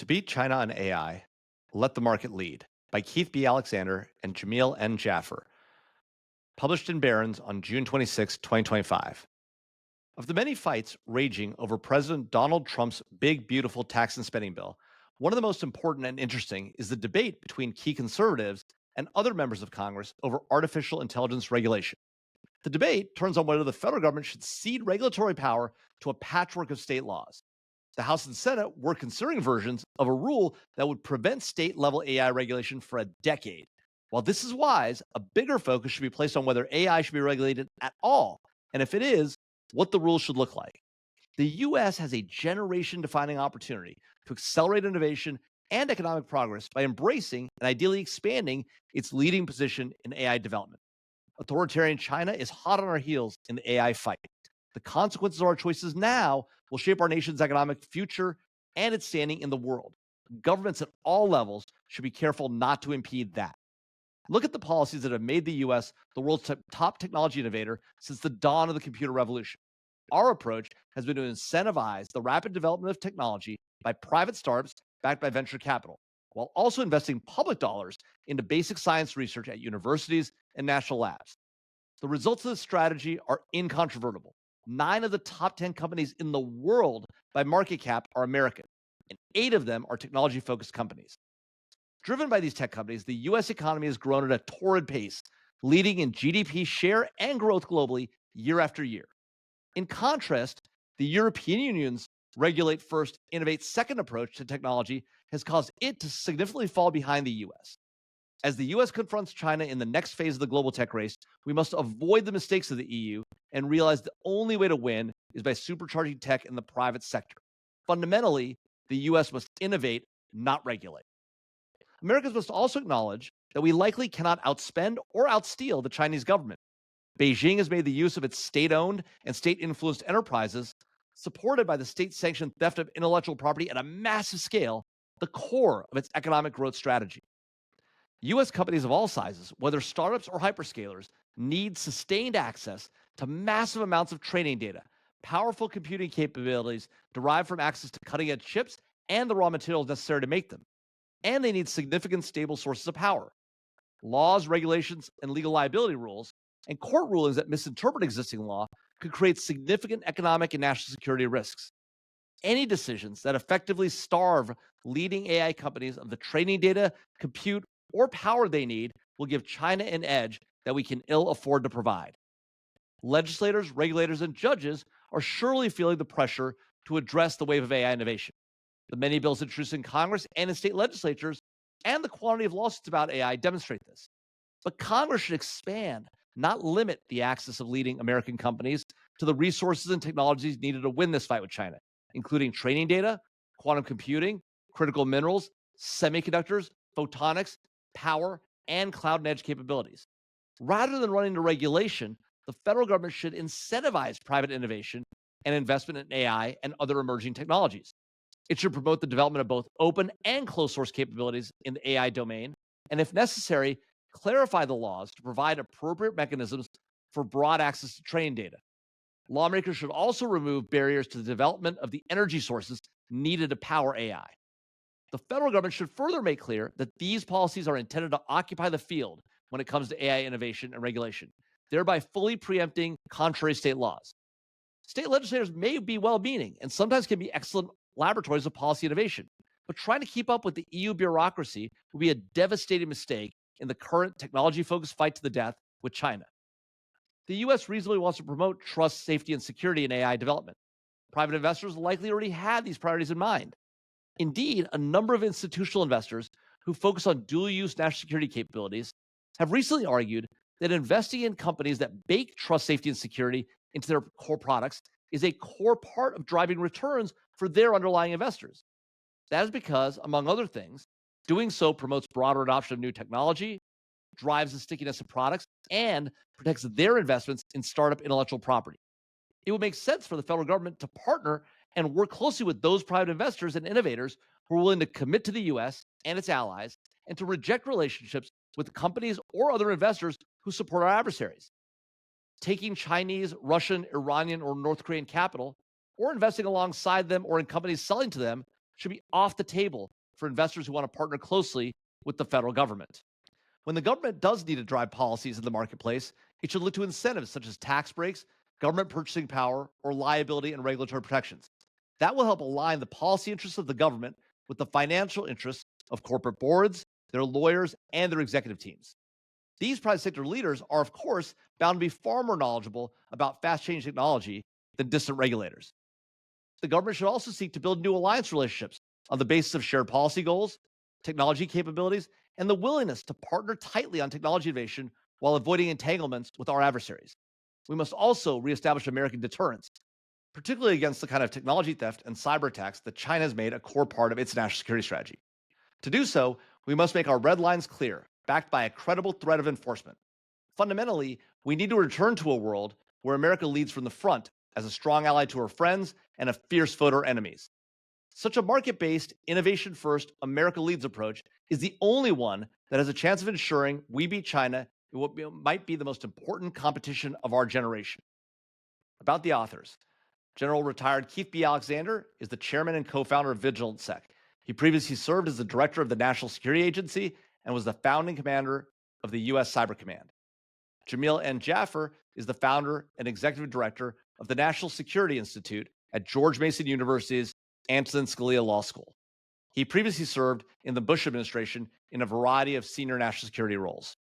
To Beat China on AI, Let the Market Lead by Keith B. Alexander and Jamil N. Jaffer, published in Barron's on June 26, 2025. Of the many fights raging over President Donald Trump's big, beautiful tax and spending bill, one of the most important and interesting is the debate between key conservatives and other members of Congress over artificial intelligence regulation. The debate turns on whether the federal government should cede regulatory power to a patchwork of state laws. The House and Senate were considering versions of a rule that would prevent state level AI regulation for a decade. While this is wise, a bigger focus should be placed on whether AI should be regulated at all, and if it is, what the rules should look like. The US has a generation defining opportunity to accelerate innovation and economic progress by embracing and ideally expanding its leading position in AI development. Authoritarian China is hot on our heels in the AI fight. The consequences of our choices now will shape our nation's economic future and its standing in the world. Governments at all levels should be careful not to impede that. Look at the policies that have made the US the world's top technology innovator since the dawn of the computer revolution. Our approach has been to incentivize the rapid development of technology by private startups backed by venture capital, while also investing public dollars into basic science research at universities and national labs. The results of this strategy are incontrovertible. 9 of the top 10 companies in the world by market cap are American, and 8 of them are technology focused companies. Driven by these tech companies, the US economy has grown at a torrid pace, leading in GDP share and growth globally year after year. In contrast, the European Union's regulate first, innovate second approach to technology has caused it to significantly fall behind the US. As the US confronts China in the next phase of the global tech race, we must avoid the mistakes of the EU and realize the only way to win is by supercharging tech in the private sector. Fundamentally, the US must innovate, not regulate. Americans must also acknowledge that we likely cannot outspend or outsteal the Chinese government. Beijing has made the use of its state-owned and state-influenced enterprises, supported by the state-sanctioned theft of intellectual property at a massive scale, the core of its economic growth strategy. US companies of all sizes, whether startups or hyperscalers, need sustained access to massive amounts of training data, powerful computing capabilities derived from access to cutting-edge chips and the raw materials necessary to make them. And they need significant stable sources of power. Laws, regulations, and legal liability rules, and court rulings that misinterpret existing law could create significant economic and national security risks. Any decisions that effectively starve leading AI companies of the training data, compute, or power they need will give China an edge that we can ill afford to provide. Legislators, regulators, and judges are surely feeling the pressure to address the wave of AI innovation. The many bills introduced in Congress and in state legislatures and the quantity of lawsuits about AI demonstrate this. But Congress should expand, not limit the access of leading American companies to the resources and technologies needed to win this fight with China, including training data, quantum computing, critical minerals, semiconductors, photonics, power, and cloud and edge capabilities. Rather than running to regulation, the federal government should incentivize private innovation and investment in AI and other emerging technologies. It should promote the development of both open and closed source capabilities in the AI domain, and if necessary, clarify the laws to provide appropriate mechanisms for broad access to training data. Lawmakers should also remove barriers to the development of the energy sources needed to power AI. The federal government should further make clear that these policies are intended to occupy the field when it comes to AI innovation and regulation, thereby fully preempting contrary state laws. State legislators may be well-meaning and sometimes can be excellent laboratories of policy innovation, but trying to keep up with the EU bureaucracy would be a devastating mistake in the current technology-focused fight to the death with China. The US reasonably wants to promote trust, safety, and security in AI development. Private investors likely already had these priorities in mind. Indeed, a number of institutional investors who focus on dual-use national security capabilities have recently argued that investing in companies that bake trust, safety, and security into their core products is a core part of driving returns for their underlying investors. That is because, among other things, doing so promotes broader adoption of new technology, drives the stickiness of products, and protects their investments in startup intellectual property. It would make sense for the federal government to partner and work closely with those private investors and innovators who are willing to commit to the US and its allies and to reject relationships with companies or other investors who support our adversaries. Taking Chinese, Russian, Iranian, or North Korean capital, or investing alongside them or in companies selling to them, should be off the table for investors who want to partner closely with the federal government. When the government does need to drive policies in the marketplace, it should look to incentives such as tax breaks, government purchasing power, or liability and regulatory protections. That will help align the policy interests of the government with the financial interests of corporate boards, their lawyers, and their executive teams. These private sector leaders are, of course, bound to be far more knowledgeable about fast changing technology than distant regulators. The government should also seek to build new alliance relationships on the basis of shared policy goals, technology capabilities, and the willingness to partner tightly on technology innovation while avoiding entanglements with our adversaries. We must also reestablish American deterrence, particularly against the kind of technology theft and cyber attacks that China has made a core part of its national security strategy. To do so, we must make our red lines clear, backed by a credible threat of enforcement. Fundamentally, we need to return to a world where America leads from the front as a strong ally to her friends and a fierce foe to her enemies. Such a market based, innovation first, America leads approach is the only one that has a chance of ensuring we beat China in what might be the most important competition of our generation. About the authors, General retired Keith B. Alexander is the chairman and co founder of VigilantSec. He previously served as the director of the National Security Agency and was the founding commander of the U.S. Cyber Command. Jamil N. Jaffer is the founder and executive director of the National Security Institute at George Mason University's Antonin Scalia Law School. He previously served in the Bush administration in a variety of senior national security roles.